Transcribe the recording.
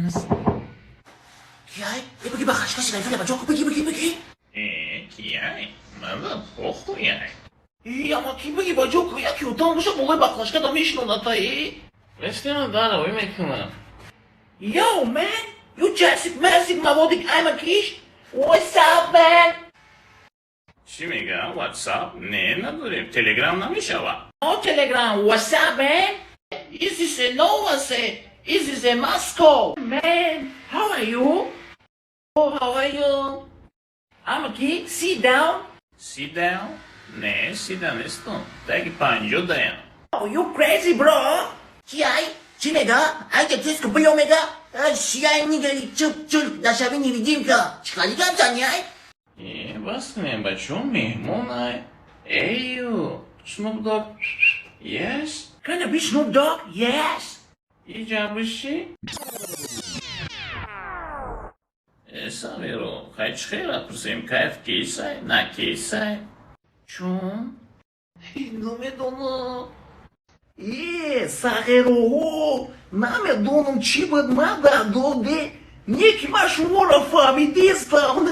friends. Kiai, pergi bakal kasih lagi apa Joko pergi. Kiai, manda похуй. Ama pergi baju Joko ya ki utan bu boleh bakal başka da mission olatay. Вестина дара, уймекна. Yo man, you Jessic Magic Mavodik I'm a kish. What's up man? Şimiga, WhatsApp, ne nadure, Telegram'da mı şava? No Telegram, what's up man? Is this a Nova say? Is this a Moscow? Man, how are you? Oh, how are you? I'm a kid, sit down. Sit down? Ne, sit down isto. Taki panjo dayan. Oh, you crazy bro? Kiai, Чимега, айде тиско бьемега, сияй нига чуп-чуп, да шави не видимка, чхалига заняй. Бас не бачу мehmunay. Hey you, Snoop Dogg, yes? Can I be Snoop Dogg? Yes. İcabı şey. Savero, kaç xera pusem kayf keysay, na keysay. Чум? Ну ме доно. Сахеро, наме доном чибът мада доде, неки маш мора фами дистам.